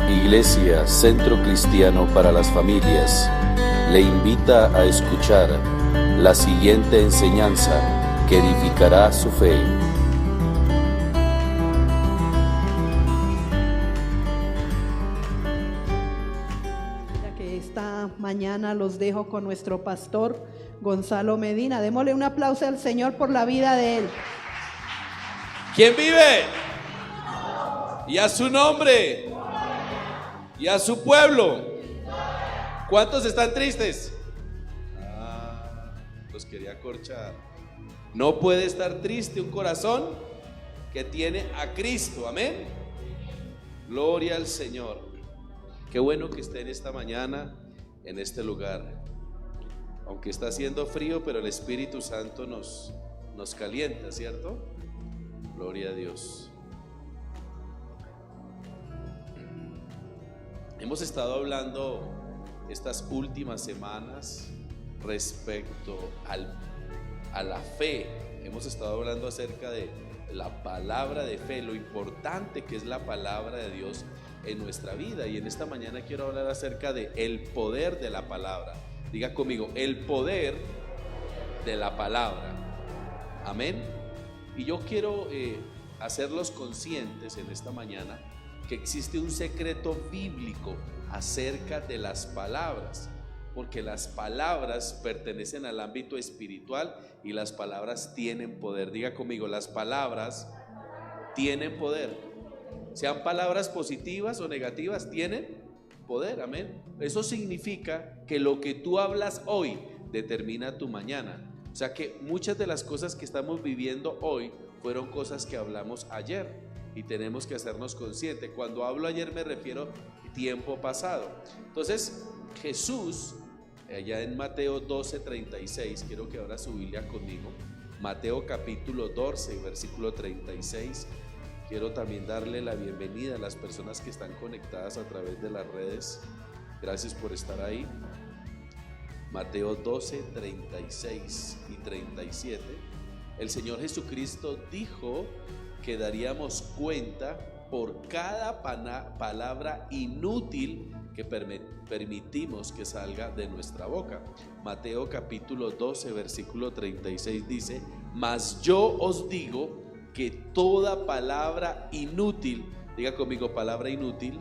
Iglesia Centro Cristiano para las Familias le invita a escuchar la siguiente enseñanza que edificará su fe. Que esta mañana los dejo con nuestro pastor Gonzalo Medina. Démosle un aplauso al Señor por la vida de él. ¿Quién vive? Y a su nombre. Y a su pueblo. ¿Cuántos están tristes? Los quería corchar. No puede estar triste un corazón que tiene a Cristo. Amén. Gloria al Señor. Qué bueno que estén esta mañana en este lugar. Aunque está haciendo frío, pero el Espíritu Santo nos calienta, ¿cierto? Gloria a Dios. Hemos estado hablando estas últimas semanas respecto a la fe. Hemos estado hablando acerca de la palabra de fe, lo importante que es la palabra de Dios en nuestra vida. Y en esta mañana quiero hablar acerca de el poder de la palabra. Diga conmigo, el poder de la palabra. Amén. Y yo quiero hacerlos conscientes en esta mañana que existe un secreto bíblico acerca de las palabras, porque las palabras pertenecen al ámbito espiritual y las palabras tienen poder. Diga conmigo, las palabras tienen poder. Sean palabras positivas o negativas, tienen poder. Amén. Eso significa que lo que tú hablas hoy determina tu mañana. O sea que muchas de las cosas que estamos viviendo hoy fueron cosas que hablamos ayer. Y tenemos que hacernos conscientes. Cuando hablo ayer me refiero a tiempo pasado. Entonces Jesús, allá en Mateo 12:36, quiero que abra su Biblia conmigo. Mateo capítulo 12, versículo 36. Quiero también darle la bienvenida a las personas que están conectadas a través de las redes. Gracias por estar ahí. Mateo 12, 36 y 37. El Señor Jesucristo dijo que daríamos cuenta por cada palabra inútil que permitimos que salga de nuestra boca. Mateo capítulo 12 versículo 36 dice: mas yo os digo que toda palabra inútil, diga conmigo, palabra inútil,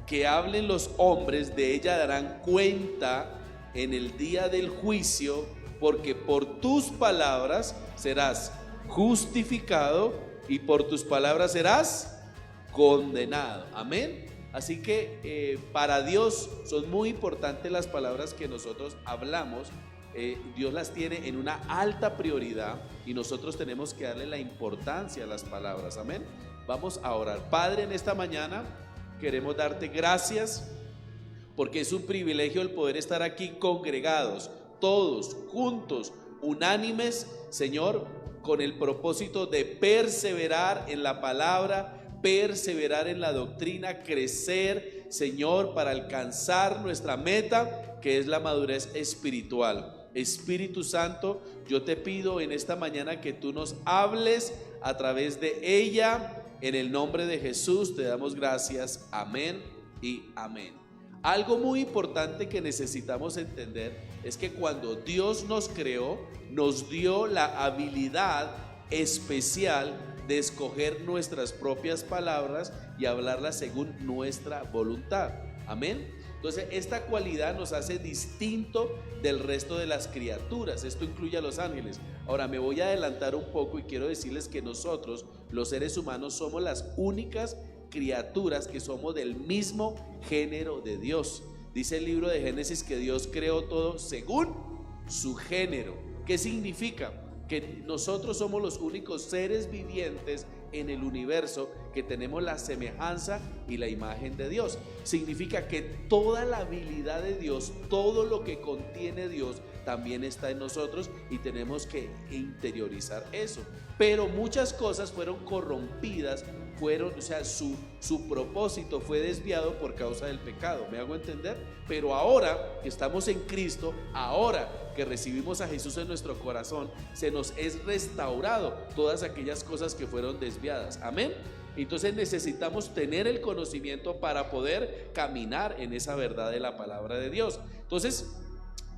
que hablen los hombres, de ella darán cuenta en el día del juicio, porque por tus palabras serás justificado y por tus palabras serás condenado. Amén. Así que para Dios son muy importantes las palabras que nosotros hablamos. Dios las tiene en una alta prioridad y nosotros tenemos que darle la importancia a las palabras. Amén. Vamos a orar. Padre, en esta mañana queremos darte gracias porque es un privilegio el poder estar aquí congregados, todos juntos, unánimes, Señor, con el propósito de perseverar en la palabra, perseverar en la doctrina, crecer, Señor, para alcanzar nuestra meta, que es la madurez espiritual. Espíritu Santo, yo te pido en esta mañana que tú nos hables a través de ella. En el nombre de Jesús te damos gracias. Amén y amén. Algo muy importante que necesitamos entender es que cuando Dios nos creó, nos dio la habilidad especial de escoger nuestras propias palabras y hablarlas según nuestra voluntad. Amén. Entonces esta cualidad nos hace distinto del resto de las criaturas. Esto incluye a los ángeles. Ahora me voy a adelantar un poco y quiero decirles que nosotros, los seres humanos, somos las únicas criaturas que somos del mismo género de Dios. Dice el libro de Génesis que Dios creó todo según su género. ¿Qué significa? Que nosotros somos los únicos seres vivientes en el universo que tenemos la semejanza y la imagen de Dios. Significa que toda la habilidad de Dios, todo lo que contiene Dios, también está en nosotros y tenemos que interiorizar eso. Pero muchas cosas fueron corrompidas, su propósito fue desviado por causa del pecado. ¿Me hago entender? Pero ahora que estamos en Cristo, ahora que recibimos a Jesús en nuestro corazón, se nos es restaurado todas aquellas cosas que fueron desviadas. Amén. Entonces necesitamos tener el conocimiento para poder caminar en esa verdad de la palabra de Dios. Entonces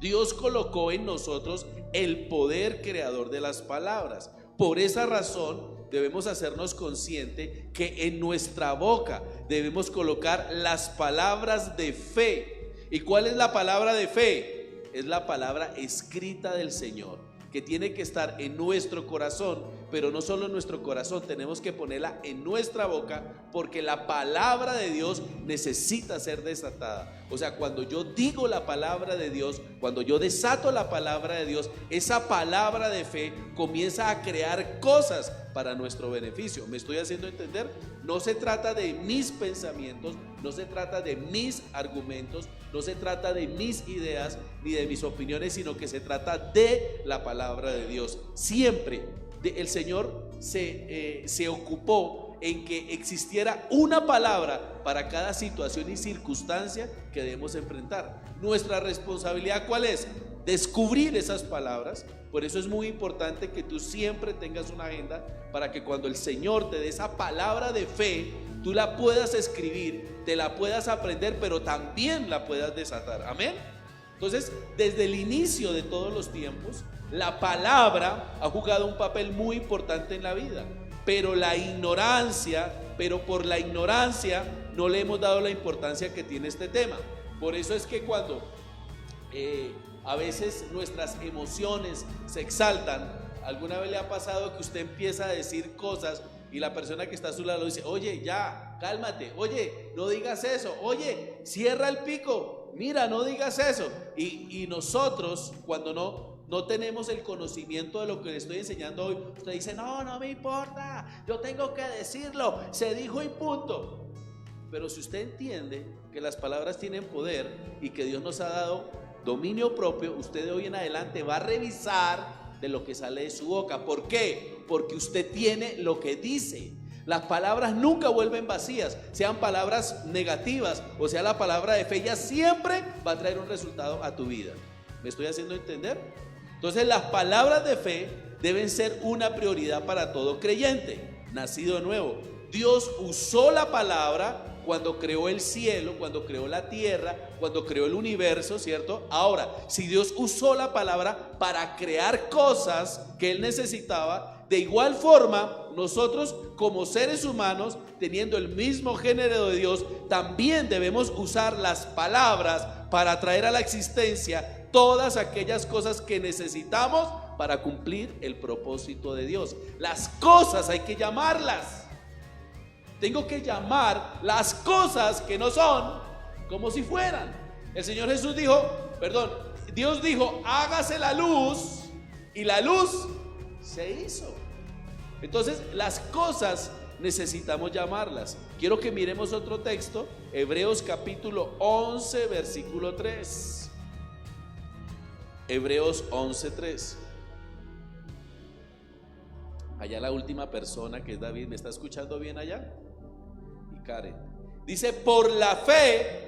Dios colocó en nosotros el poder creador de las palabras. Por esa razón debemos hacernos consciente que en nuestra boca debemos colocar las palabras de fe. ¿Y cuál es la palabra de fe? Es la palabra escrita del Señor, que tiene que estar en nuestro corazón, pero no solo en nuestro corazón, tenemos que ponerla en nuestra boca, porque la palabra de Dios necesita ser desatada. O sea, cuando yo digo la palabra de Dios, cuando yo desato la palabra de Dios, esa palabra de fe comienza a crear cosas para nuestro beneficio. ¿Me estoy haciendo entender? No se trata de mis pensamientos, no se trata de mis argumentos, no se trata de mis ideas ni de mis opiniones, sino que se trata de la palabra de Dios. Siempre el Señor se ocupó en que existiera una palabra para cada situación y circunstancia que debemos enfrentar. Nuestra responsabilidad, ¿cuál es? Descubrir esas palabras. Por eso es muy importante que tú siempre tengas una agenda para que cuando el Señor te dé esa palabra de fe, tú la puedas escribir, te la puedas aprender, pero también la puedas desatar. Amén. Entonces, desde el inicio de todos los tiempos, la palabra ha jugado un papel muy importante en la vida, pero por la ignorancia no le hemos dado la importancia que tiene este tema. Por eso es que cuando a veces nuestras emociones se exaltan, ¿alguna vez le ha pasado que usted empieza a decir cosas y la persona que está a su lado dice: oye, ya, cálmate, oye, no digas eso, oye, cierra el pico, mira, no digas eso? Y nosotros, cuando no tenemos el conocimiento de lo que le estoy enseñando hoy, usted dice: no me importa, yo tengo que decirlo, se dijo y punto. Pero si usted entiende que las palabras tienen poder y que Dios nos ha dado dominio propio, usted de hoy en adelante va a revisar de lo que sale de su boca. ¿Por qué? Porque usted tiene lo que dice. Las palabras nunca vuelven vacías, sean palabras negativas o sea la palabra de fe, ella siempre va a traer un resultado a tu vida. ¿Me estoy haciendo entender? Entonces las palabras de fe deben ser una prioridad para todo creyente nacido de nuevo. Dios usó la palabra cuando creó el cielo, cuando creó la tierra, cuando creó el universo, ¿cierto? Ahora, si Dios usó la palabra para crear cosas que Él necesitaba, de igual forma, nosotros como seres humanos, teniendo el mismo género de Dios, también debemos usar las palabras para traer a la existencia todas aquellas cosas que necesitamos para cumplir el propósito de Dios. Las cosas hay que llamarlas. Tengo que llamar las cosas que no son como si fueran. El Señor Jesús Dios dijo: hágase la luz, y la luz se hizo. Entonces las cosas necesitamos llamarlas. Quiero que miremos otro texto, Hebreos capítulo 11 versículo 3. Hebreos 11:3. Allá la última persona, que es David, ¿me está escuchando bien allá? Y Karen dice: por la fe.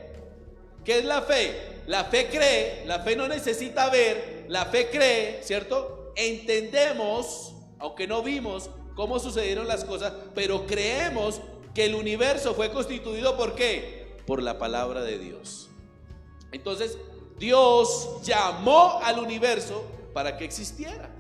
¿Qué es la fe? La fe cree, la fe no necesita ver, la fe cree, ¿cierto? Entendemos, aunque no vimos cómo sucedieron las cosas, pero creemos que el universo fue constituido ¿por qué? Por la palabra de Dios. Entonces Dios llamó al universo para que existiera.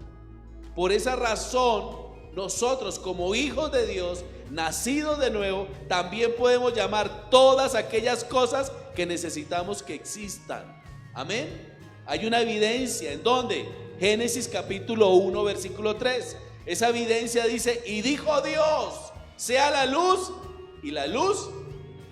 Por esa razón, nosotros como hijos de Dios, nacidos de nuevo, también podemos llamar todas aquellas cosas que necesitamos que existan. Amén. Hay una evidencia en donde Génesis capítulo 1 versículo 3. Esa evidencia dice: y dijo Dios, sea la luz, y la luz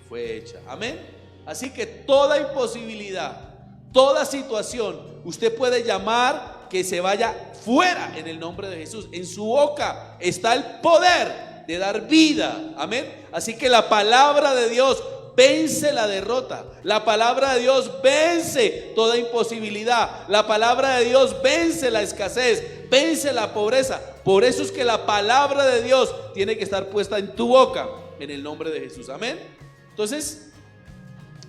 fue hecha. Amén. Así que toda imposibilidad, toda situación, usted puede llamar que se vaya fuera en el nombre de Jesús. En su boca está el poder de dar vida. Amén. Así que la palabra de Dios vence la derrota. La palabra de Dios vence toda imposibilidad. La palabra de Dios vence la escasez, vence la pobreza. Por eso es que la palabra de Dios tiene que estar puesta en tu boca en el nombre de Jesús. Amén. Entonces,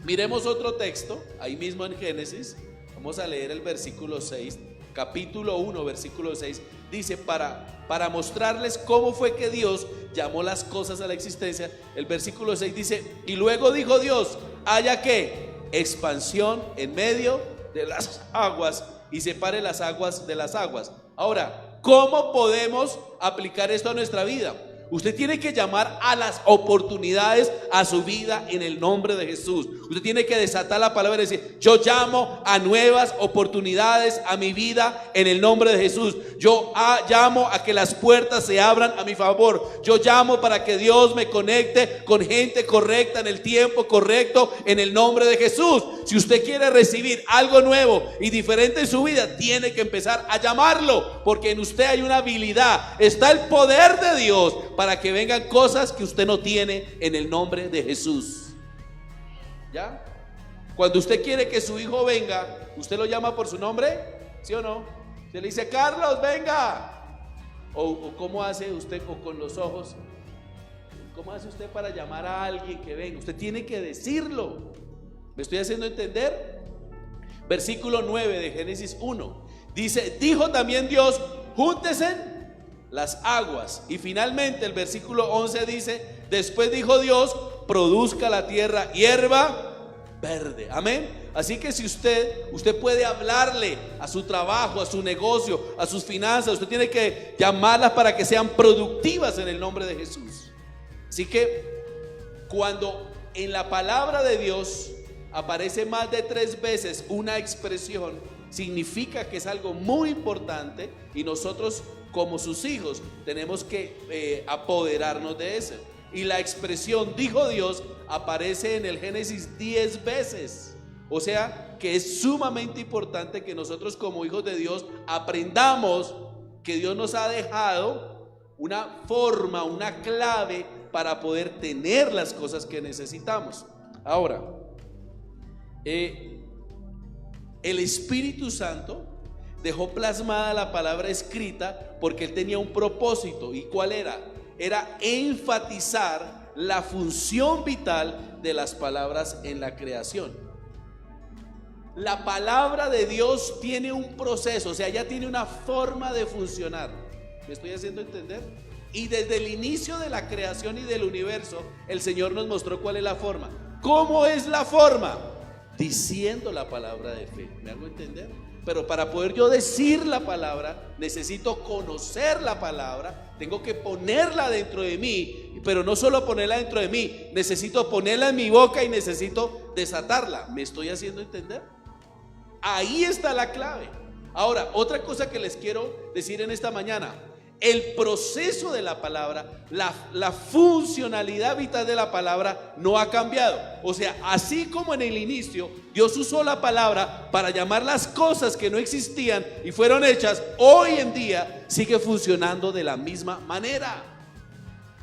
miremos otro texto, ahí mismo en Génesis. Vamos a leer el versículo 6, capítulo 1, versículo 6. dice para mostrarles cómo fue que Dios llamó las cosas a la existencia. El versículo 6 dice: y luego dijo Dios, haya que expansión en medio de las aguas y separe las aguas de las aguas. Ahora, ¿cómo podemos aplicar esto a nuestra vida? Usted tiene que llamar a las oportunidades a su vida en el nombre de Jesús. Usted tiene que desatar la palabra y decir: yo llamo a nuevas oportunidades a mi vida en el nombre de Jesús. Yo llamo a que las puertas se abran a mi favor. Yo llamo para que Dios me conecte con gente correcta en el tiempo correcto en el nombre de Jesús. Si usted quiere recibir algo nuevo y diferente en su vida, tiene que empezar a llamarlo, porque en usted hay una habilidad, está el poder de Dios para que vengan cosas que usted no tiene en el nombre de Jesús. ¿Ya? Cuando usted quiere que su hijo venga, ¿usted lo llama por su nombre? ¿Sí o no? Se le dice: Carlos, venga. O ¿cómo hace usted con los ojos? ¿Cómo hace usted para llamar a alguien que venga? Usted tiene que decirlo. ¿Me estoy haciendo entender? Versículo 9 de Génesis 1 dice: dijo también Dios, júntese las aguas. Y finalmente el versículo 11 dice: después dijo Dios, produzca la tierra hierba verde. Amén. Así que si usted puede hablarle a su trabajo, a su negocio, a sus finanzas, usted tiene que llamarlas para que sean productivas en el nombre de Jesús. Así que cuando en la palabra de Dios aparece más de 3 veces una expresión, significa que es algo muy importante y nosotros como sus hijos tenemos que apoderarnos de eso. Y la expresión dijo Dios aparece en el Génesis 10 veces. O sea que es sumamente importante que nosotros como hijos de Dios aprendamos que Dios nos ha dejado una forma, una clave para poder tener las cosas que necesitamos. Ahora, el Espíritu Santo dejó plasmada la palabra escrita porque Él tenía un propósito. ¿Y cuál era? Era enfatizar la función vital de las palabras en la creación. La palabra de Dios tiene un proceso, o sea, ya tiene una forma de funcionar. ¿Me estoy haciendo entender? Y desde el inicio de la creación y del universo, el Señor nos mostró cuál es la forma. ¿Cómo es la forma? Diciendo la palabra de fe. ¿Me hago entender? Pero para poder yo decir la palabra, necesito conocer la palabra, tengo que ponerla dentro de mí, pero no solo ponerla dentro de mí, necesito ponerla en mi boca y necesito desatarla. ¿Me estoy haciendo entender? Ahí está la clave. Ahora, otra cosa que les quiero decir en esta mañana: el proceso de la palabra, la funcionalidad vital de la palabra no ha cambiado. O sea, así como en el inicio Dios usó la palabra para llamar las cosas que no existían y fueron hechas, hoy en día sigue funcionando de la misma manera.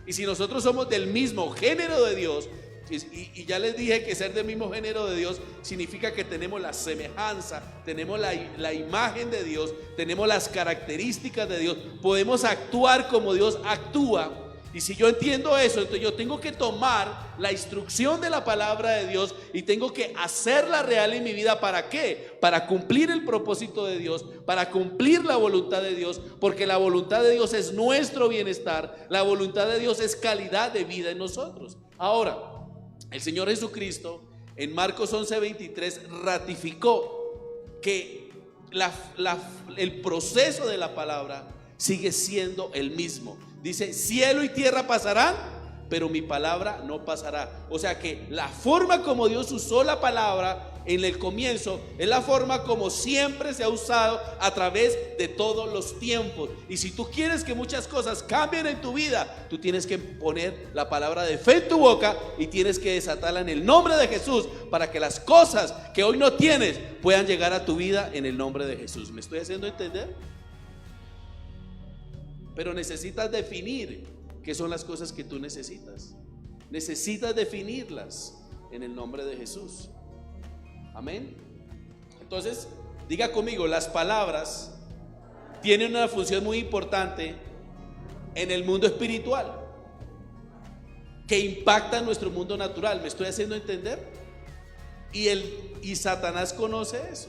Y si nosotros somos del mismo género de Dios, y ya les dije que ser del mismo género de Dios significa que tenemos la semejanza, tenemos la imagen de Dios, tenemos las características de Dios, podemos actuar como Dios actúa. Y si yo entiendo eso, entonces yo tengo que tomar la instrucción de la palabra de Dios y tengo que hacerla real en mi vida. ¿Para qué? Para cumplir el propósito de Dios, para cumplir la voluntad de Dios, porque la voluntad de Dios es nuestro bienestar, la voluntad de Dios es calidad de vida en nosotros. Ahora, el Señor Jesucristo en Marcos 11:23 ratificó que el proceso de la palabra sigue siendo el mismo. Dice: cielo y tierra pasarán, pero mi palabra no pasará. O sea que la forma como Dios usó la palabra en el comienzo es la forma como siempre se ha usado a través de todos los tiempos. Y si tú quieres que muchas cosas cambien en tu vida, tú tienes que poner la palabra de fe en tu boca y tienes que desatarla en el nombre de Jesús, para que las cosas que hoy no tienes puedan llegar a tu vida en el nombre de Jesús. ¿Me estoy haciendo entender? Pero necesitas definir qué son las cosas que tú necesitas. Necesitas definirlas en el nombre de Jesús. Amén. Entonces, diga conmigo: las palabras tienen una función muy importante en el mundo espiritual que impacta en nuestro mundo natural. ¿Me estoy haciendo entender? Y Satanás conoce eso.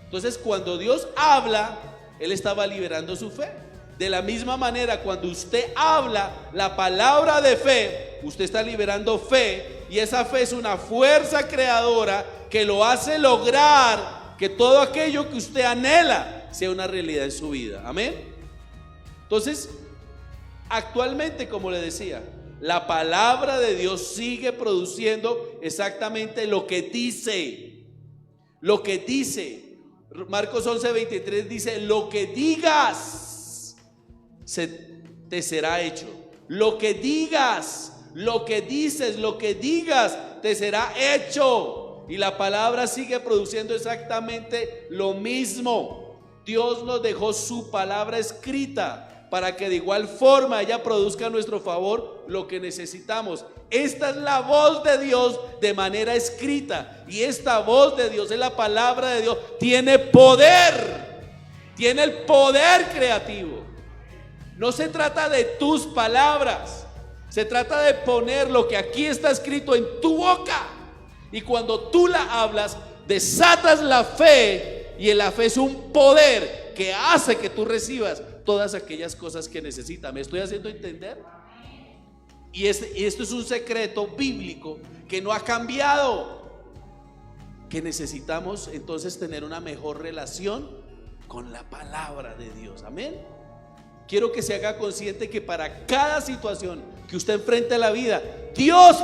Entonces, cuando Dios habla, Él estaba liberando su fe. De la misma manera, cuando usted habla la palabra de fe, usted está liberando fe, y esa fe es una fuerza creadora que lo hace lograr que todo aquello que usted anhela sea una realidad en su vida. Amén. Entonces, actualmente, como le decía, la palabra de Dios sigue produciendo exactamente lo que dice. Lo que dice. Marcos 11:23 dice: lo que digas te será hecho. Lo que digas, lo que dices, lo que digas te será hecho. Y la palabra sigue produciendo exactamente lo mismo. Dios nos dejó su palabra escrita para que de igual forma ella produzca a nuestro favor lo que necesitamos. Esta es la voz de Dios de manera escrita, y esta voz de Dios es la palabra de Dios. Tiene poder, tiene el poder creativo. No se trata de tus palabras, se trata de poner lo que aquí está escrito en tu boca, y cuando tú la hablas, desatas la fe, y la fe es un poder que hace que tú recibas todas aquellas cosas que necesitas. ¿Me estoy haciendo entender? Y esto es un secreto bíblico que no ha cambiado, que necesitamos entonces tener una mejor relación con la palabra de Dios. Amén. Quiero que se haga consciente que para cada situación que usted enfrente en la vida, Dios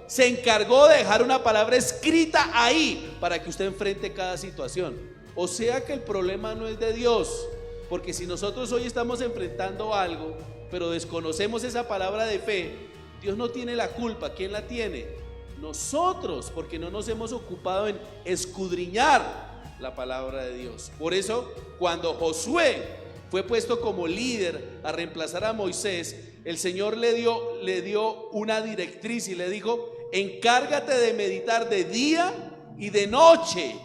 se encargó de dejar una palabra escrita ahí para que usted enfrente cada situación. O sea que el problema no es de Dios, porque si nosotros hoy estamos enfrentando algo, pero desconocemos esa palabra de fe, Dios no tiene la culpa. ¿Quién la tiene? Nosotros, porque no nos hemos ocupado en escudriñar la palabra de Dios. Por eso, cuando Josué fue puesto como líder a reemplazar a Moisés, el Señor le dio una directriz y le dijo: encárgate de meditar de día y de noche,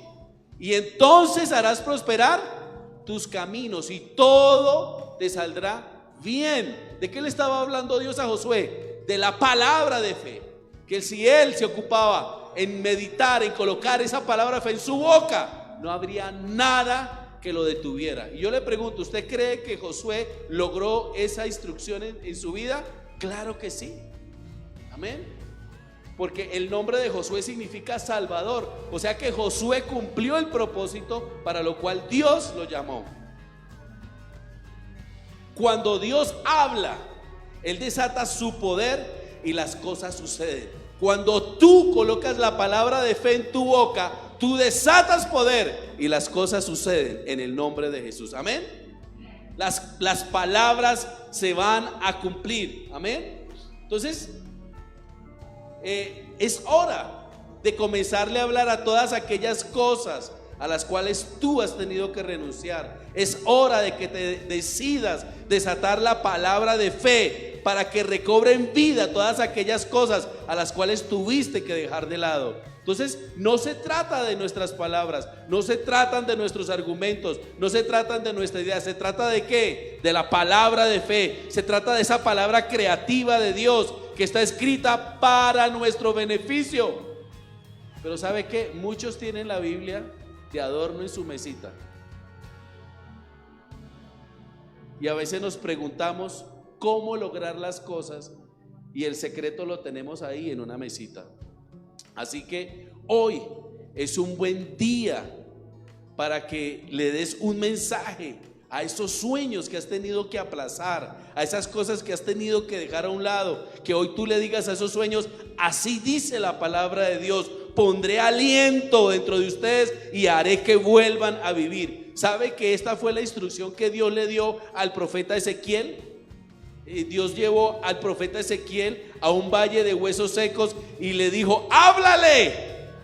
y entonces harás prosperar tus caminos y todo te saldrá bien. ¿De qué le estaba hablando Dios a Josué? De la palabra de fe. Que si él se ocupaba en meditar, en colocar esa palabra de fe en su boca, no habría nada que lo detuviera. Y yo le pregunto, ¿usted cree que Josué logró esa instrucción en su vida? Claro que sí. Amén. Porque el nombre de Josué significa Salvador. O sea que Josué cumplió el propósito para lo cual Dios lo llamó. Cuando Dios habla, Él desata su poder y las cosas suceden. Cuando tú colocas la palabra de fe en tu boca, tú desatas poder y las cosas suceden en el nombre de Jesús. Amén. Las palabras se van a cumplir. Amén. Entonces, es hora de comenzarle a hablar a todas aquellas cosas a las cuales tú has tenido que renunciar. Es hora de que te decidas desatar la palabra de fe para que recobren vida todas aquellas cosas a las cuales tuviste que dejar de lado. Entonces, no se trata de nuestras palabras, no se tratan de nuestros argumentos, no se tratan de nuestra idea. ¿Se trata de qué? De la palabra de fe. Se trata de esa palabra creativa de Dios que está escrita para nuestro beneficio. Pero ¿sabe qué? Muchos tienen la Biblia de adorno en su mesita, y a veces nos preguntamos cómo lograr las cosas, y el secreto lo tenemos ahí en una mesita. Así que hoy es un buen día para que le des un mensaje a esos sueños que has tenido que aplazar, a esas cosas que has tenido que dejar a un lado, que hoy tú le digas a esos sueños: así dice la palabra de Dios, pondré aliento dentro de ustedes y haré que vuelvan a vivir. ¿Sabe que esta fue la instrucción que Dios le dio al profeta Ezequiel? Dios llevó al profeta Ezequiel a un valle de huesos secos y le dijo: háblale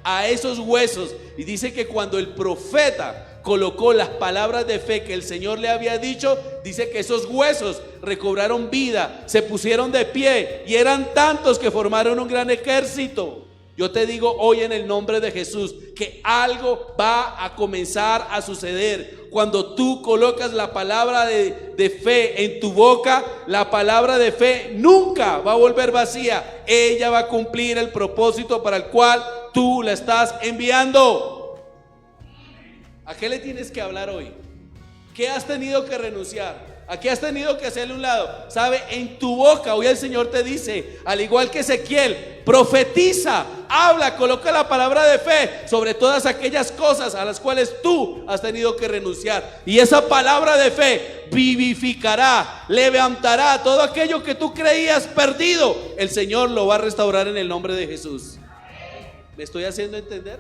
a esos huesos. Y dice que cuando el profeta colocó las palabras de fe que el Señor le había dicho, dice que esos huesos recobraron vida, se pusieron de pie, y eran tantos que formaron un gran ejército. Yo te digo hoy en el nombre de Jesús que algo va a comenzar a suceder. Cuando tú colocas la palabra de fe en tu boca, la palabra de fe nunca va a volver vacía. Ella va a cumplir el propósito para el cual tú la estás enviando. ¿A qué le tienes que hablar hoy? ¿Qué has tenido que renunciar? Aquí has tenido que hacerle un lado. ¿Sabe? En tu boca hoy el Señor te dice, al igual que Ezequiel, profetiza, habla, coloca la palabra de fe sobre todas aquellas cosas a las cuales tú has tenido que renunciar. Y esa palabra de fe vivificará, levantará todo aquello que tú creías perdido. El Señor lo va a restaurar en el nombre de Jesús. ¿Me estoy haciendo entender?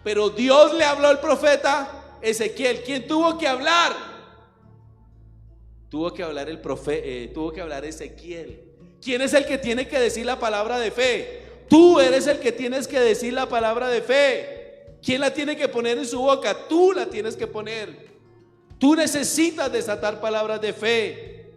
Pero Dios le habló al profeta Ezequiel. ¿Quién tuvo que hablar? Tuvo que hablar tuvo que hablar Ezequiel. ¿Quién es el que tiene que decir la palabra de fe? Tú eres el que tienes que decir la palabra de fe. ¿Quién la tiene que poner en su boca? Tú la tienes que poner. Tú necesitas desatar palabras de fe.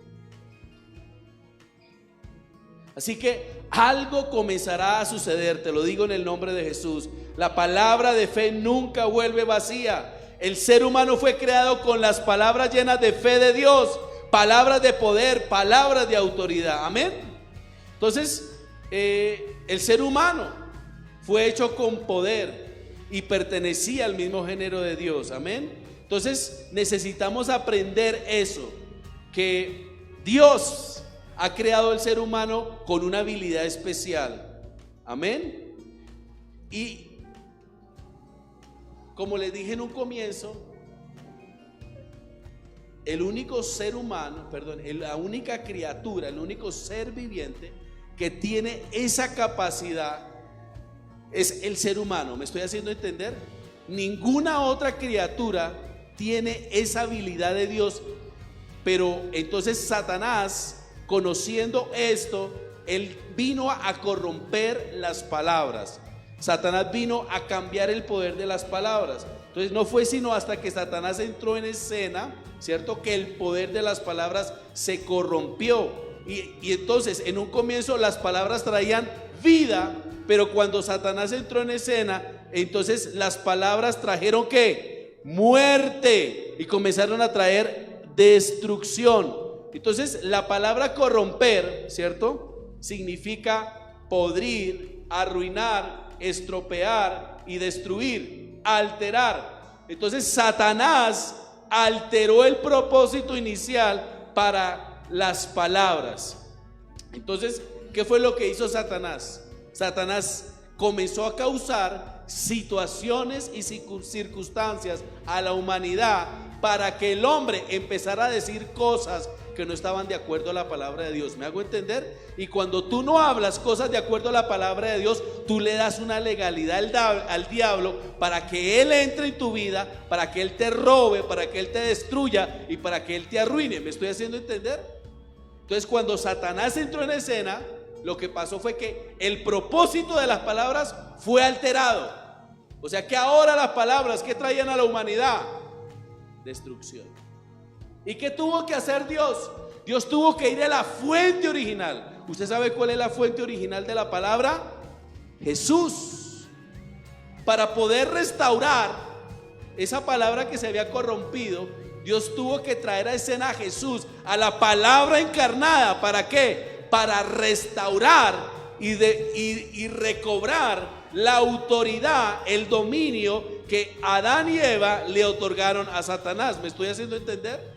Así que algo comenzará a suceder, te lo digo en el nombre de Jesús. La palabra de fe nunca vuelve vacía. El ser humano fue creado con las palabras llenas de fe de Dios, palabras de poder, palabras de autoridad. Amén. Entonces, el ser humano fue hecho con poder y pertenecía al mismo género de Dios. Amén. Entonces, necesitamos aprender eso, que Dios ha creado el ser humano con una habilidad especial. Amén. Y como les dije en un comienzo, el único ser humano, la única criatura, el único ser viviente que tiene esa capacidad es el ser humano. ¿Me estoy haciendo entender? Ninguna otra criatura tiene esa habilidad de Dios. Pero entonces Satanás, conociendo esto, él vino a corromper las palabras. Satanás vino a cambiar el poder de las palabras. Entonces no fue sino hasta que Satanás entró en escena, ¿cierto?, que el poder de las palabras se corrompió. Y entonces en un comienzo las palabras traían vida, pero cuando Satanás entró en escena, entonces las palabras trajeron ¿qué? Muerte, y comenzaron a traer destrucción. Entonces la palabra corromper, ¿cierto?, significa podrir, arruinar, estropear y destruir, alterar. Entonces Satanás alteró el propósito inicial para las palabras. Entonces, ¿qué fue lo que hizo Satanás? Satanás comenzó a causar situaciones y circunstancias a la humanidad para que el hombre empezara a decir cosas que no estaban de acuerdo a la palabra de Dios. ¿Me hago entender? Y cuando tú no hablas cosas de acuerdo a la palabra de Dios, tú le das una legalidad al diablo para que él entre en tu vida, para que él te robe, para que él te destruya y para que él te arruine. ¿Me estoy haciendo entender? Entonces, cuando Satanás entró en escena, lo que pasó fue que el propósito de las palabras fue alterado. O sea que ahora las palabras que traían a la humanidad, destrucción. ¿Y qué tuvo que hacer Dios? Dios tuvo que ir a la fuente original. ¿Usted sabe cuál es la fuente original de la palabra? Jesús. Para poder restaurar esa palabra que se había corrompido, Dios tuvo que traer a escena a Jesús, a la palabra encarnada. ¿Para qué? Para restaurar y recobrar la autoridad, el dominio que Adán y Eva le otorgaron a Satanás. ¿Me estoy haciendo entender?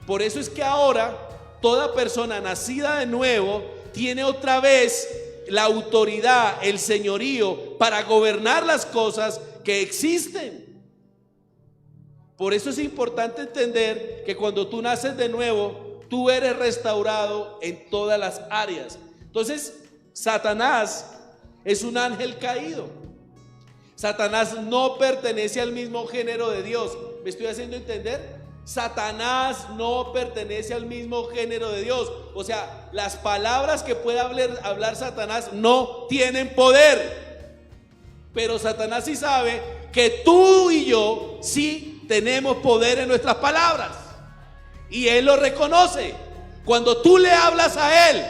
Por eso es que ahora toda persona nacida de nuevo tiene otra vez la autoridad, el señorío para gobernar las cosas que existen. Por eso es importante entender que cuando tú naces de nuevo, tú eres restaurado en todas las áreas. Entonces, Satanás es un ángel caído. Satanás no pertenece al mismo género de Dios. ¿Me estoy haciendo entender? Satanás no pertenece al mismo género de Dios. O sea, las palabras que puede hablar Satanás no tienen poder. Pero Satanás sí sabe que tú y yo sí tenemos poder en nuestras palabras. Y él lo reconoce. Cuando tú le hablas a él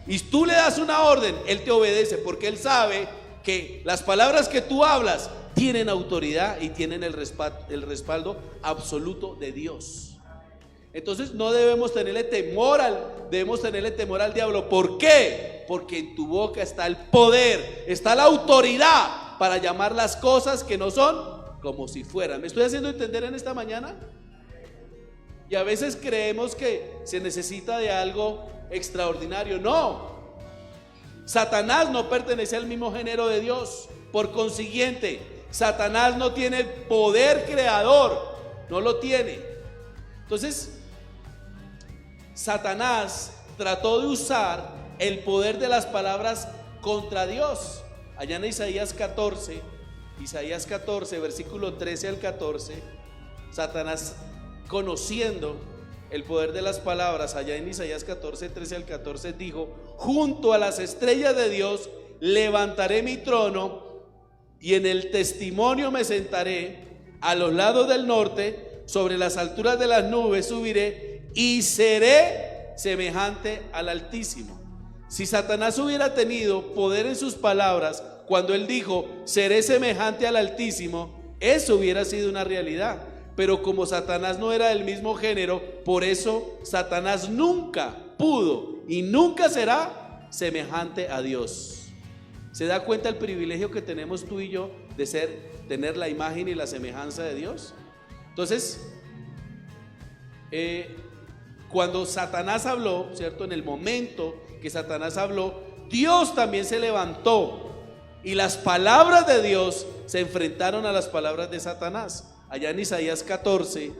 y tú le das una orden, él te obedece, porque él sabe que las palabras que tú hablas tienen autoridad y tienen el respaldo absoluto de Dios. Entonces no debemos tenerle temor al diablo. ¿Por qué? Porque en tu boca está el poder, está la autoridad para llamar las cosas que no son como si fueran. ¿Me estoy haciendo entender en esta mañana? Y a veces creemos que se necesita de algo extraordinario. No, Satanás no pertenece al mismo género de Dios. Por consiguiente, Satanás no tiene el poder creador, no lo tiene. Entonces, Satanás trató de usar el poder de las palabras contra Dios. Allá en Isaías 14, versículo 13 al 14, Satanás, conociendo el poder de las palabras, allá en Isaías 14, 13 al 14, dijo: junto a las estrellas de Dios levantaré mi trono, y en el testimonio me sentaré, a los lados del norte, sobre las alturas de las nubes subiré, y seré semejante al Altísimo. Si Satanás hubiera tenido poder en sus palabras, cuando él dijo seré semejante al Altísimo, eso hubiera sido una realidad. Pero como Satanás no era del mismo género, por eso Satanás nunca pudo y nunca será semejante a Dios. ¿Se da cuenta el privilegio que tenemos tú y yo de tener la imagen y la semejanza de Dios? Entonces, cuando Satanás habló, ¿cierto? En el momento que Satanás habló, Dios también se levantó, y las palabras de Dios se enfrentaron a las palabras de Satanás. Allá en Isaías 14,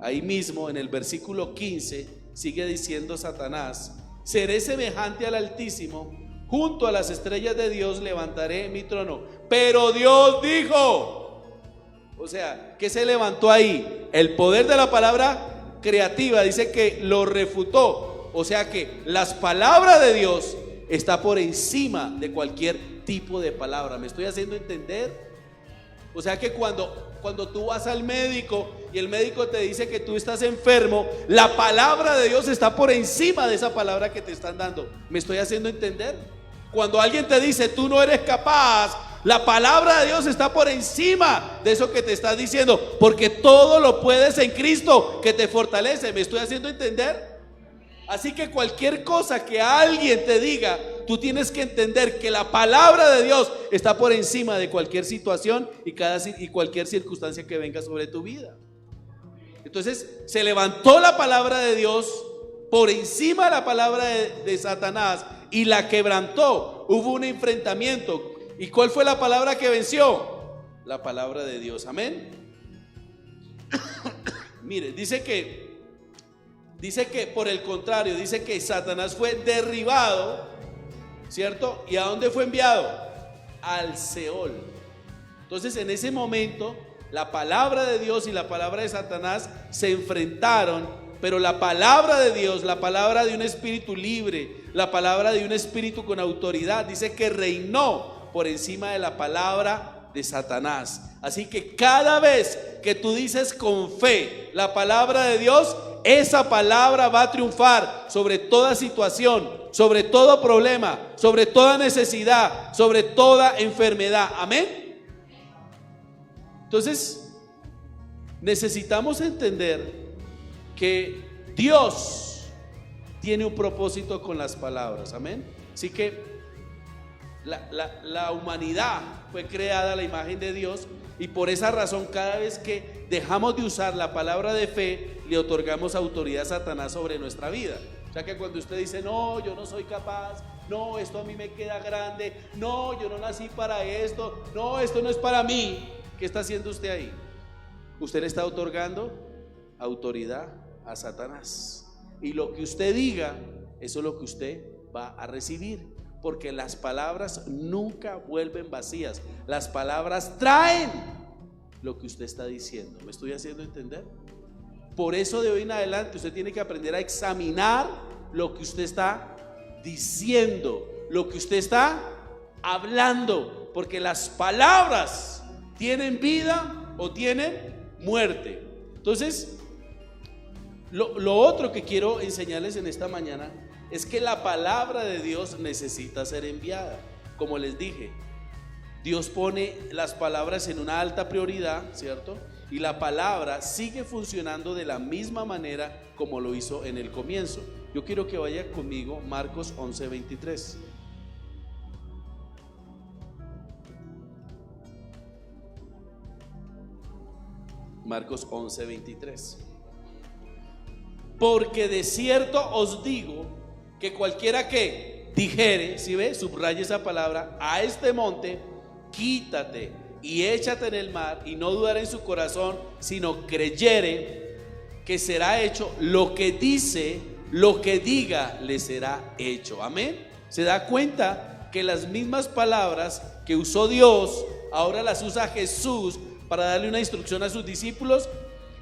ahí mismo en el versículo 15, sigue diciendo Satanás: seré semejante al Altísimo, junto a las estrellas de Dios levantaré mi trono. Pero Dios dijo, o sea, ¿qué se levantó ahí? El poder de la palabra creativa, dice que lo refutó. O sea que las palabras de Dios está por encima de cualquier tipo de palabra. ¿Me estoy haciendo entender? O sea que cuando tú vas al médico y el médico te dice que tú estás enfermo, la palabra de Dios está por encima de esa palabra que te están dando. ¿Me estoy haciendo entender? Cuando alguien te dice tú no eres capaz, la palabra de Dios está por encima de eso que te está diciendo, porque todo lo puedes en Cristo que te fortalece. ¿Me estoy haciendo entender? Así que cualquier cosa que alguien te diga, tú tienes que entender que la palabra de Dios está por encima de cualquier situación y cualquier circunstancia que venga sobre tu vida. Entonces se levantó la palabra de Dios por encima de la palabra de Satanás y la quebrantó. Hubo un enfrentamiento. ¿Y cuál fue la palabra que venció? La palabra de Dios. Amén. Mire, dice que por el contrario, dice que Satanás fue derribado, ¿cierto? ¿Y a dónde fue enviado? Al Seol. Entonces en ese momento la palabra de Dios y la palabra de Satanás se enfrentaron, pero la palabra de Dios, la palabra de un espíritu libre, la palabra de un espíritu con autoridad, dice que reinó por encima de la palabra de Satanás. Así que cada vez que tú dices con fe la palabra de Dios, esa palabra va a triunfar sobre toda situación, sobre todo problema, sobre toda necesidad, sobre toda enfermedad. Amén. Entonces, necesitamos entender que Dios tiene un propósito con las palabras. Amén. Así que la humanidad fue creada a la imagen de Dios, y por esa razón cada vez que dejamos de usar la palabra de fe, le otorgamos autoridad a Satanás sobre nuestra vida. O sea que cuando usted dice no, yo no soy capaz, no, esto a mí me queda grande, no, yo no nací para esto, no, esto no es para mí, ¿qué está haciendo usted ahí? Usted le está otorgando autoridad a Satanás, y lo que usted diga, eso es lo que usted va a recibir. Porque las palabras nunca vuelven vacías. Las palabras traen lo que usted está diciendo. ¿Me estoy haciendo entender? Por eso de hoy en adelante usted tiene que aprender a examinar lo que usted está diciendo, lo que usted está hablando. Porque las palabras tienen vida o tienen muerte. Entonces, lo otro que quiero enseñarles en esta mañana es que la palabra de Dios necesita ser enviada. Como les dije, Dios pone las palabras en una alta prioridad, ¿cierto? Y la palabra sigue funcionando de la misma manera como lo hizo en el comienzo. Yo quiero que vaya conmigo Marcos 11:23. Marcos 11:23. porque de cierto os digo que cualquiera que dijere, si ve, subraya esa palabra, a este monte, quítate y échate en el mar, y no dudará en su corazón, sino creyere que será hecho lo que dice, lo que diga le será hecho. Amén. Se da cuenta que las mismas palabras que usó Dios, ahora las usa Jesús para darle una instrucción a sus discípulos.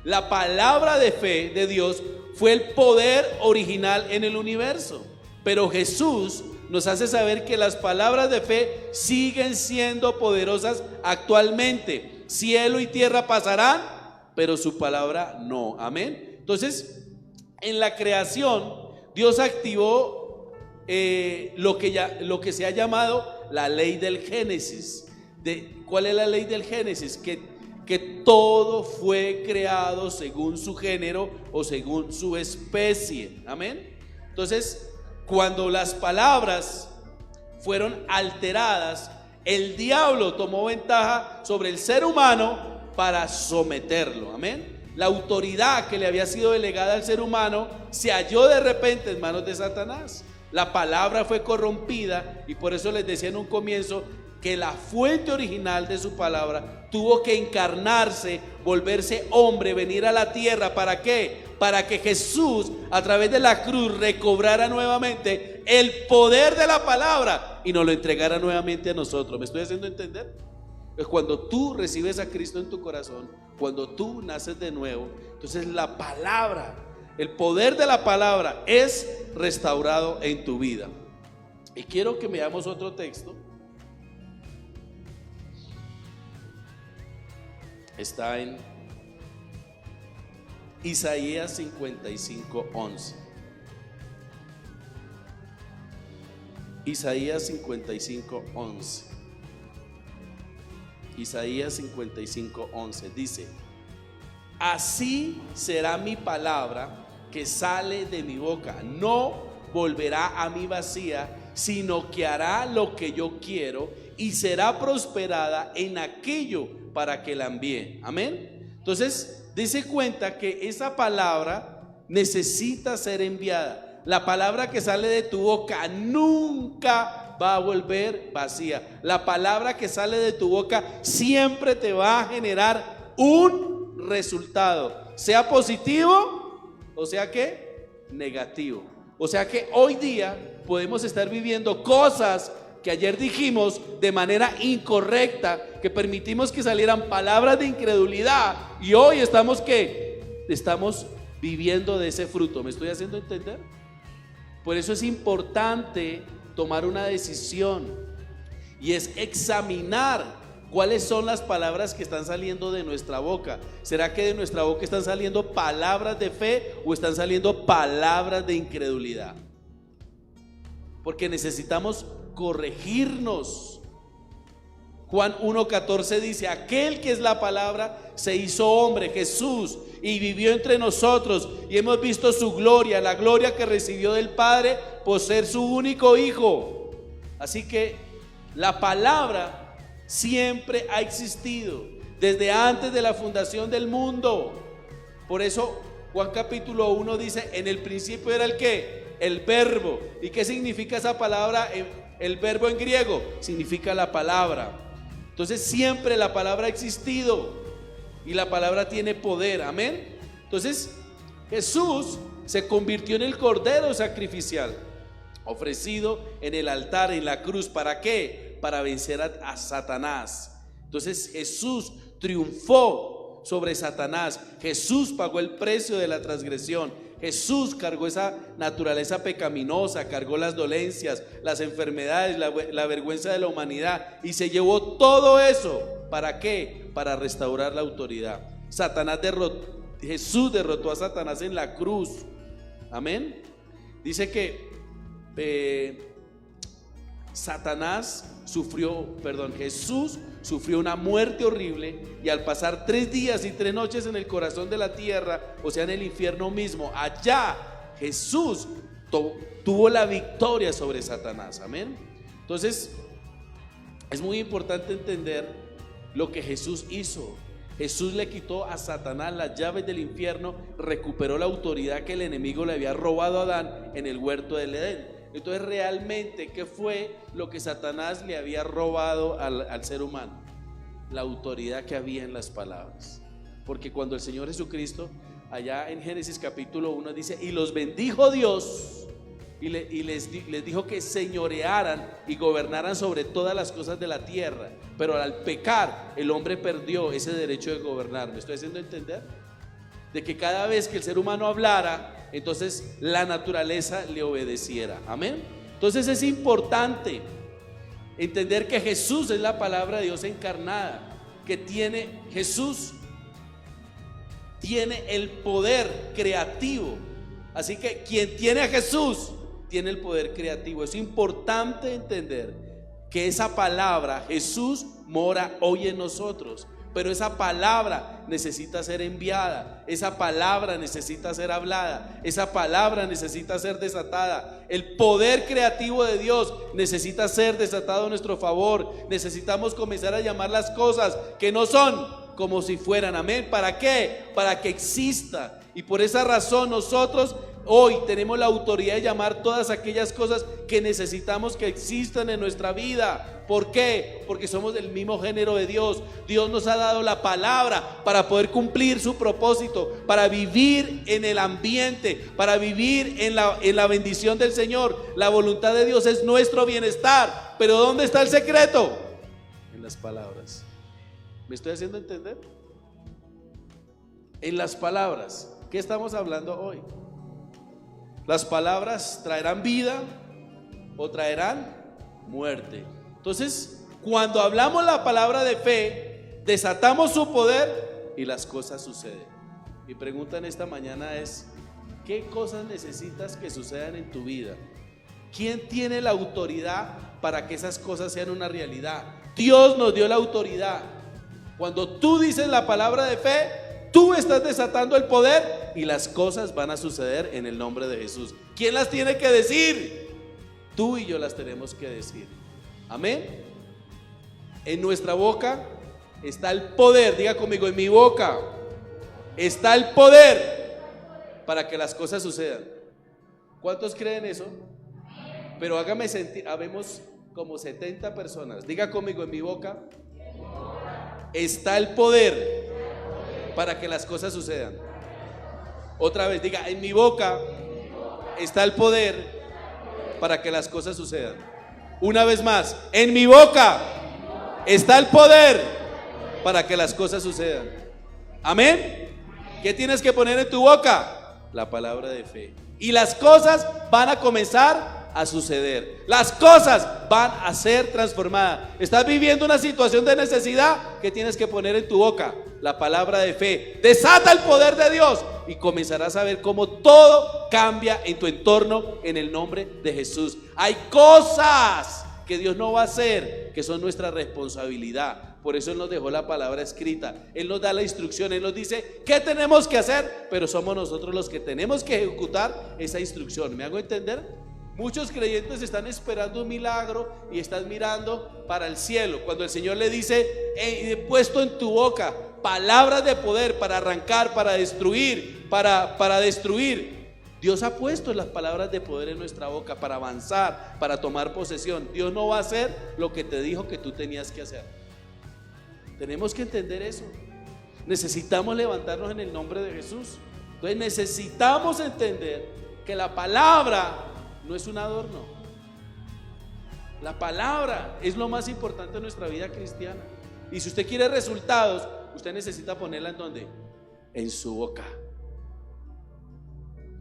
La palabra de fe de Dios fue el poder original en el universo, pero Jesús nos hace saber que las palabras de fe siguen siendo poderosas actualmente. Cielo y tierra pasarán, pero su palabra no. Amén. Entonces, en la creación, Dios activó lo que se ha llamado la ley del Génesis. ¿Cuál es la ley del Génesis? Que todo fue creado según su género o según su especie. Amén. Entonces, cuando las palabras fueron alteradas, el diablo tomó ventaja sobre el ser humano para someterlo. Amén. La autoridad que le había sido delegada al ser humano se halló de repente en manos de Satanás. La palabra fue corrompida, y por eso les decía en un comienzo que la fuente original de su palabra tuvo que encarnarse, volverse hombre, venir a la tierra. ¿Para qué? Para que Jesús, a través de la cruz, recobrara nuevamente el poder de la palabra y nos lo entregara nuevamente a nosotros. ¿Me estoy haciendo entender? Pues cuando tú recibes a Cristo en tu corazón, cuando tú naces de nuevo, entonces la palabra, el poder de la palabra es restaurado en tu vida. Y quiero que veamos otro texto. Está en Isaías 55:11. Isaías 55:11. Isaías 55:11 dice: así será mi palabra que sale de mi boca, no volverá a mí vacía, sino que hará lo que yo quiero y será prosperada en aquello para que la envíe. Amén. Entonces, dése cuenta que esa palabra necesita ser enviada. La palabra que sale de tu boca nunca va a volver vacía. La palabra que sale de tu boca siempre te va a generar un resultado, sea positivo o sea que negativo. O sea que hoy día podemos estar viviendo cosas que ayer dijimos de manera incorrecta, que permitimos que salieran palabras de incredulidad, y hoy estamos viviendo de ese fruto. ¿Me estoy haciendo entender? Por eso es importante tomar una decisión, y es examinar cuáles son las palabras que están saliendo de nuestra boca. ¿Será que de nuestra boca están saliendo palabras de fe o están saliendo palabras de incredulidad? Porque necesitamos corregirnos. Juan 1:14 dice: aquel que es la palabra se hizo hombre, Jesús, y vivió entre nosotros, y hemos visto su gloria, la gloria que recibió del Padre por ser su único Hijo. Así que la palabra siempre ha existido desde antes de la fundación del mundo. Por eso Juan capítulo 1 dice: en el principio era el ¿qué? El verbo. ¿Y qué significa esa palabra? El verbo en griego significa la palabra. Entonces siempre la palabra ha existido y la palabra tiene poder. Amén. Entonces Jesús se convirtió en el cordero sacrificial ofrecido en el altar, en la cruz. ¿Para qué? Para vencer a Satanás. Entonces Jesús triunfó sobre Satanás. Jesús pagó el precio de la transgresión. Jesús cargó esa naturaleza pecaminosa, cargó las dolencias, las enfermedades, la vergüenza de la humanidad, y se llevó todo eso. ¿Para qué? Para restaurar la autoridad. Jesús derrotó a Satanás en la cruz. Amén. Dice que Jesús sufrió una muerte horrible, y al pasar 3 días y 3 noches en el corazón de la tierra, o sea en el infierno mismo, allá Jesús tuvo la victoria sobre Satanás. Amén. Entonces es muy importante entender lo que Jesús hizo. Jesús le quitó a Satanás las llaves del infierno, recuperó la autoridad que el enemigo le había robado a Adán en el huerto del Edén. Entonces, realmente, ¿qué fue lo que Satanás le había robado al ser humano? La autoridad que había en las palabras. Porque cuando el Señor Jesucristo, allá en Génesis capítulo 1, dice: y los bendijo Dios y les dijo que señorearan y gobernaran sobre todas las cosas de la tierra. Pero al pecar, el hombre perdió ese derecho de gobernar. ¿Me estoy haciendo entender? De que cada vez que el ser humano hablara, entonces la naturaleza le obedeciera. Amén. Entonces es importante entender que Jesús es la palabra de Dios encarnada, que Jesús tiene el poder creativo. Así que quien tiene a Jesús tiene el poder creativo. Es importante entender que esa palabra, Jesús, mora hoy en nosotros. Pero esa palabra necesita ser enviada, esa palabra necesita ser hablada, esa palabra necesita ser desatada. El poder creativo de Dios necesita ser desatado a nuestro favor. Necesitamos comenzar a llamar las cosas que no son como si fueran. Amén. ¿Para qué? Para que exista. Y por esa razón nosotros hoy tenemos la autoridad de llamar todas aquellas cosas que necesitamos que existan en nuestra vida. ¿Por qué? Porque somos del mismo género de Dios. Dios nos ha dado la palabra para poder cumplir su propósito, para vivir en el ambiente, para vivir en la bendición del Señor. La voluntad de Dios es nuestro bienestar. Pero ¿dónde está el secreto? En las palabras. ¿Me estoy haciendo entender? En las palabras. ¿Qué estamos hablando hoy? Las palabras traerán vida o traerán muerte. Entonces, cuando hablamos la palabra de fe, desatamos su poder y las cosas suceden. Mi pregunta en esta mañana es: ¿qué cosas necesitas que sucedan en tu vida? ¿Quién tiene la autoridad para que esas cosas sean una realidad? Dios nos dio la autoridad. Cuando tú dices la palabra de fe, tú estás desatando el poder y las cosas van a suceder en el nombre de Jesús. ¿Quién las tiene que decir? Tú y yo las tenemos que decir. Amén. En nuestra boca está el poder. Diga conmigo: en mi boca está el poder para que las cosas sucedan. ¿Cuántos creen eso? Pero hágame sentir. Habemos como 70 personas. Diga conmigo: en mi boca está el poder para que las cosas sucedan. Otra vez, diga: en mi boca está el poder para que las cosas sucedan. Una vez más: en mi boca está el poder para que las cosas sucedan. Amén. ¿Qué tienes que poner en tu boca? La palabra de fe. Y las cosas van a comenzar a suceder. Las cosas van a ser transformadas. ¿Estás viviendo una situación de necesidad? ¿Qué tienes que poner en tu boca? La palabra de fe. Desata el poder de Dios y comenzarás a ver cómo todo cambia en tu entorno en el nombre de Jesús. Hay cosas que Dios no va a hacer, que son nuestra responsabilidad. Por eso Él nos dejó la palabra escrita. Él nos da la instrucción, Él nos dice qué tenemos que hacer, pero somos nosotros los que tenemos que ejecutar esa instrucción. ¿Me hago entender? Muchos creyentes están esperando un milagro y están mirando para el cielo, cuando el Señor le dice: he puesto en tu boca palabras de poder para arrancar, para destruir, para destruir. Dios ha puesto las palabras de poder en nuestra boca para avanzar, para tomar posesión. Dios no va a hacer lo que te dijo que tú tenías que hacer. Tenemos que entender eso. Necesitamos levantarnos en el nombre de Jesús. Entonces necesitamos entender que la palabra no es un adorno. La palabra es lo más importante en nuestra vida cristiana. Y si usted quiere resultados, usted necesita ponerla ¿en dónde? En su boca.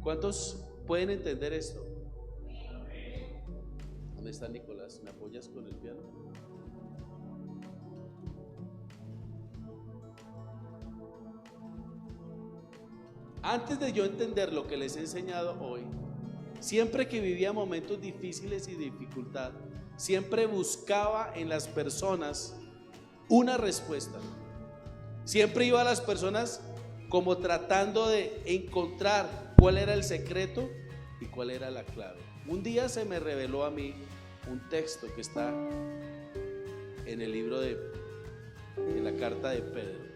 ¿Cuántos pueden entender esto? ¿Dónde está Nicolás? ¿Me apoyas con el piano? Antes de yo entender lo que les he enseñado hoy, siempre que vivía momentos difíciles y dificultad, siempre buscaba en las personas una respuesta. Siempre iba a las personas como tratando de encontrar cuál era el secreto y cuál era la clave. Un día se me reveló a mí un texto que está en el libro en la carta de Pedro.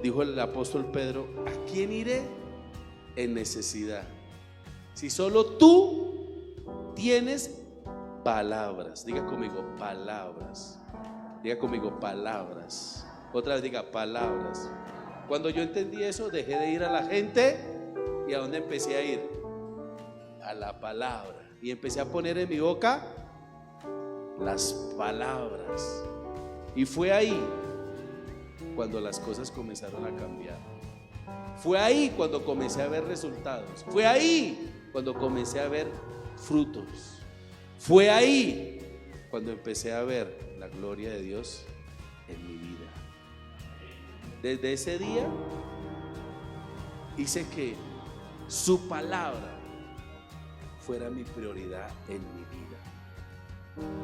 Dijo el apóstol Pedro: ¿a quién iré en necesidad? Si solo tú tienes palabras. Diga conmigo, palabras. Diga conmigo, palabras. Otra vez diga, palabras. Cuando yo entendí eso, dejé de ir a la gente. ¿Y a dónde empecé a ir? A la palabra. Y empecé a poner en mi boca las palabras. Y fue ahí cuando las cosas comenzaron a cambiar. Fue ahí cuando comencé a ver resultados. Fue ahí cuando comencé a ver frutos. Fue ahí cuando empecé a ver la gloria de Dios en mi vida. Desde ese día hice que su palabra fuera mi prioridad en mi vida.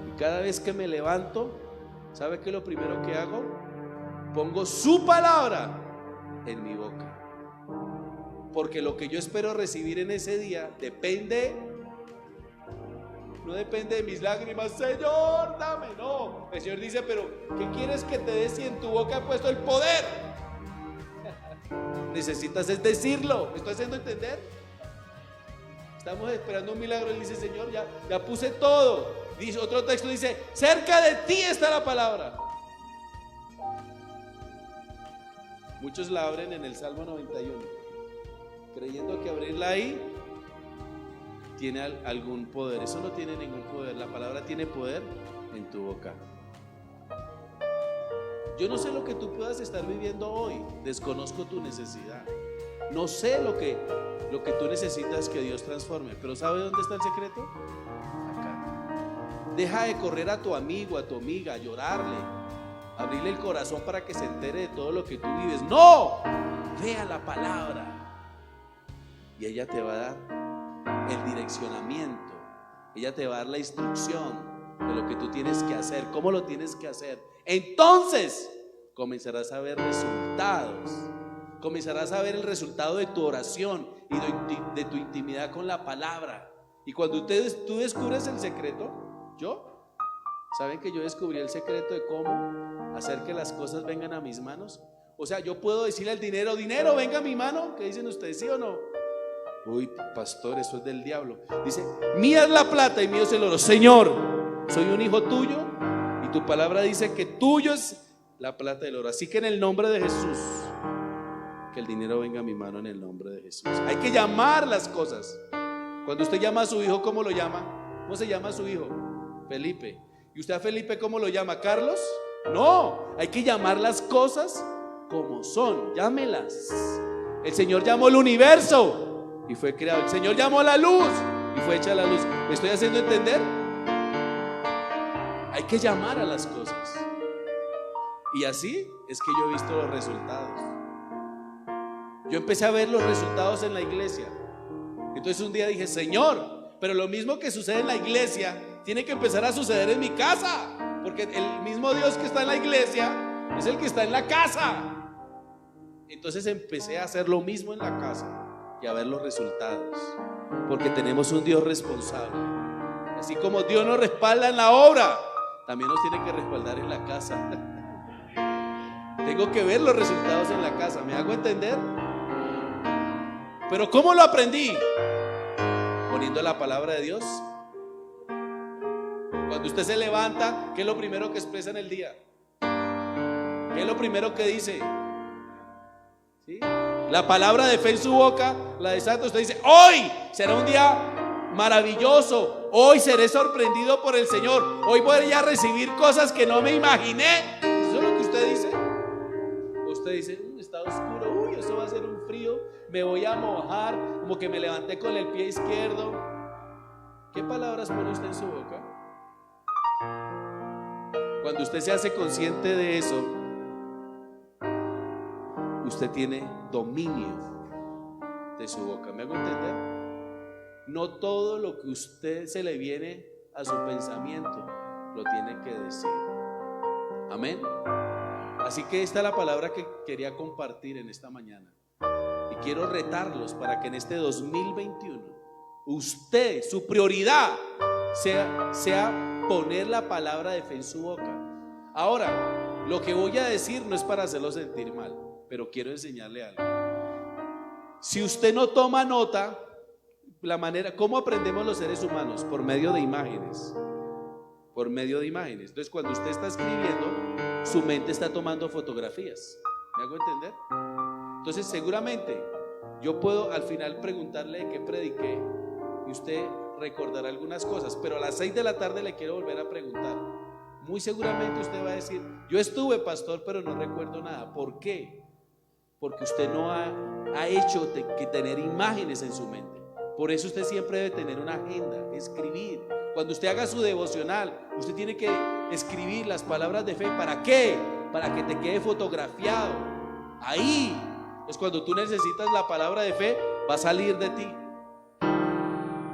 Y cada vez que me levanto, ¿sabe qué es lo primero que hago? Pongo su palabra en mi boca. Porque lo que yo espero recibir en ese día no depende de mis lágrimas. Señor, dame. No, el Señor dice: pero ¿qué quieres que te dé si en tu boca he puesto el poder? Necesitas es decirlo. ¿Me estoy haciendo entender? Estamos esperando un milagro. Él dice: Señor, ya puse todo. Dice, otro texto dice: cerca de ti está la palabra. Muchos la abren en el Salmo 91, creyendo que abrirla ahí tiene algún poder. Eso no tiene ningún poder. La palabra tiene poder en tu boca. Yo no sé lo que tú puedas estar viviendo hoy. Desconozco tu necesidad. No sé lo que tú necesitas que Dios transforme. Pero ¿sabe dónde está el secreto? Acá. Deja de correr a tu amigo, a tu amiga, a llorarle, abrirle el corazón para que se entere de todo lo que tú vives. No, ve a la palabra y ella te va a dar el direccionamiento. Ella te va a dar la instrucción de lo que tú tienes que hacer, cómo lo tienes que hacer. Entonces comenzarás a ver resultados. Comenzarás a ver el resultado de tu oración y de tu intimidad con la palabra. Y cuando tú descubres el secreto, ¿saben que yo descubrí el secreto de cómo hacer que las cosas vengan a mis manos? O sea, yo puedo decirle al dinero: dinero, venga a mi mano. ¿Qué dicen ustedes, sí o no? Uy, pastor, eso es del diablo. Dice: mía es la plata y mío es el oro. Señor, soy un hijo tuyo y tu palabra dice que tuyo es la plata y el oro. Así que en el nombre de Jesús, que el dinero venga a mi mano en el nombre de Jesús. Hay que llamar las cosas. Cuando usted llama a su hijo, ¿cómo lo llama? ¿Cómo se llama a su hijo? Felipe. ¿Y usted a Felipe cómo lo llama? ¿Carlos? No, hay que llamar las cosas como son. Llámelas. El Señor llamó el universo y fue creado. El Señor llamó la luz y fue hecha la luz. ¿Me estoy haciendo entender? Hay que llamar a las cosas. Y así es que yo he visto los resultados. Yo empecé a ver los resultados en la iglesia. Entonces un día dije: Señor, pero lo mismo que sucede en la iglesia tiene que empezar a suceder en mi casa, porque el mismo Dios que está en la iglesia es el que está en la casa. Entonces empecé a hacer lo mismo en la casa y a ver los resultados, porque tenemos un Dios responsable. Así como Dios nos respalda en la obra, también nos tiene que respaldar en la casa. Tengo que ver los resultados en la casa. ¿Me hago entender? Pero ¿cómo lo aprendí? Poniendo la palabra de Dios. Cuando usted se levanta, ¿qué es lo primero que expresa en el día? ¿Qué es lo primero que dice? ¿Sí? La palabra de fe en su boca, la desata. Usted dice: hoy será un día maravilloso. Hoy seré sorprendido por el Señor. Hoy voy a recibir cosas que no me imaginé. ¿Eso es lo que usted dice? Usted dice: está oscuro, eso va a ser un frío, me voy a mojar, como que me levanté con el pie izquierdo. ¿Qué palabras pone usted en su boca? Cuando usted se hace consciente de eso, usted tiene dominio de su boca. ¿Me hago entender? No todo lo que usted se le viene a su pensamiento lo tiene que decir. Amén. Así que esta es la palabra que quería compartir en esta mañana. Y quiero retarlos para que en este 2021 usted, su prioridad sea poner la palabra de fe en su boca. Ahora, lo que voy a decir no es para hacerlo sentir mal, pero quiero enseñarle algo. Si usted no toma nota, la manera, ¿cómo aprendemos los seres humanos? Por medio de imágenes. Por medio de imágenes. Entonces, cuando usted está escribiendo, su mente está tomando fotografías. ¿Me hago entender? Entonces, seguramente yo puedo al final preguntarle de qué prediqué y usted recordará algunas cosas, pero a las 6 de la tarde le quiero volver a preguntar. Muy seguramente usted va a decir: yo estuve, pastor, pero no recuerdo nada. ¿Por qué? Porque usted no ha hecho que tener imágenes en su mente. Por eso usted siempre debe tener una agenda, escribir. Cuando usted haga su devocional, usted tiene que escribir las palabras de fe. ¿Para qué? Para que te quede fotografiado. Ahí es cuando tú necesitas la palabra de fe, va a salir de ti.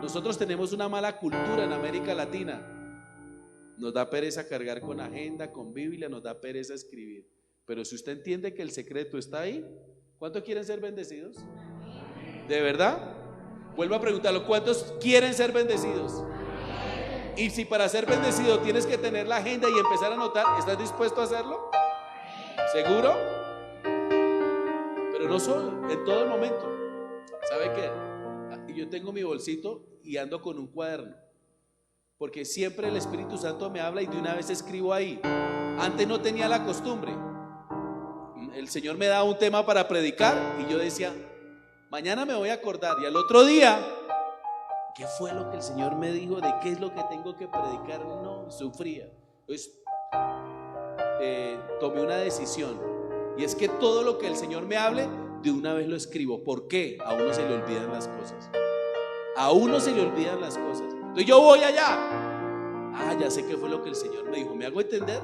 Nosotros tenemos una mala cultura en América Latina. Nos da pereza cargar con agenda, con Biblia, nos da pereza escribir. Pero si usted entiende que el secreto está ahí, ¿cuántos quieren ser bendecidos? ¿De verdad? Vuelvo a preguntarlo, ¿cuántos quieren ser bendecidos? Y si para ser bendecido tienes que tener la agenda y empezar a anotar, ¿estás dispuesto a hacerlo? ¿Seguro? Pero no solo, en todo el momento. ¿Sabe qué? Yo tengo mi bolsito y ando con un cuaderno, porque siempre el Espíritu Santo me habla y de una vez escribo ahí. Antes no tenía la costumbre. El Señor me daba un tema para predicar y yo decía: mañana me voy a acordar, y al otro día, ¿qué fue lo que el Señor me dijo? ¿De qué es lo que tengo que predicar? No, sufría. Entonces tomé una decisión, y es que todo lo que el Señor me hable, de una vez lo escribo. ¿Por qué? A uno se le olvidan las cosas. A uno se le olvidan las cosas. Entonces yo voy allá. Ya sé qué fue lo que el Señor me dijo. ¿Me hago entender?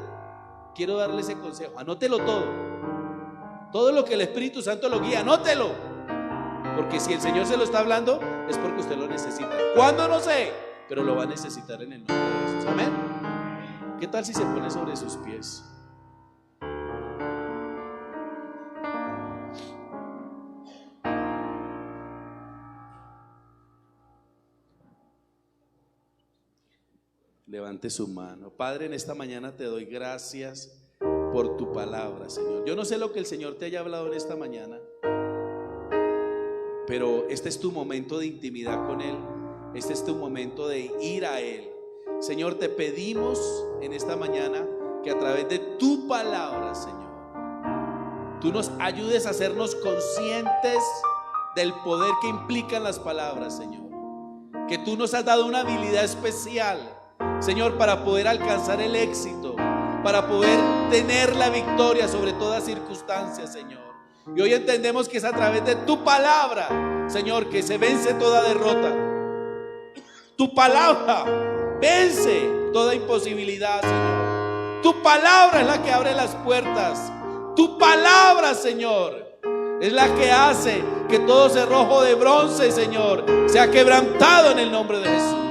Quiero darle ese consejo. Anótelo todo. Todo lo que el Espíritu Santo lo guía, anótelo. Porque si el Señor se lo está hablando, es porque usted lo necesita. ¿Cuándo? No sé, pero lo va a necesitar en el nombre de Jesús. Amén. ¿Qué tal si se pone sobre sus pies? Levante su mano. Padre, en esta mañana te doy gracias por tu palabra, Señor. Yo no sé lo que el Señor te haya hablado en esta mañana, pero este es tu momento de intimidad con Él. Este es tu momento de ir a Él. Señor, te pedimos en esta mañana que a través de tu palabra, Señor, tú nos ayudes a hacernos conscientes del poder que implican las palabras, Señor. Que tú nos has dado una habilidad especial, Señor, para poder alcanzar el éxito, para poder tener la victoria sobre toda circunstancia, Señor. Y hoy entendemos que es a través de tu palabra, Señor, que se vence toda derrota. Tu palabra vence toda imposibilidad, Señor. Tu palabra es la que abre las puertas. Tu palabra, Señor, es la que hace que todo cerrojo de bronce, Señor, sea quebrantado en el nombre de Jesús.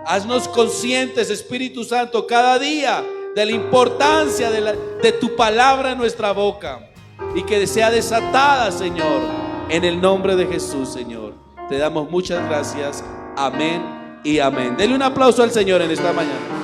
Haznos conscientes, Espíritu Santo, cada día de la importancia de tu palabra en nuestra boca, y que sea desatada, Señor, en el nombre de Jesús, Señor. Te damos muchas gracias. Amén y amén. Denle un aplauso al Señor en esta mañana.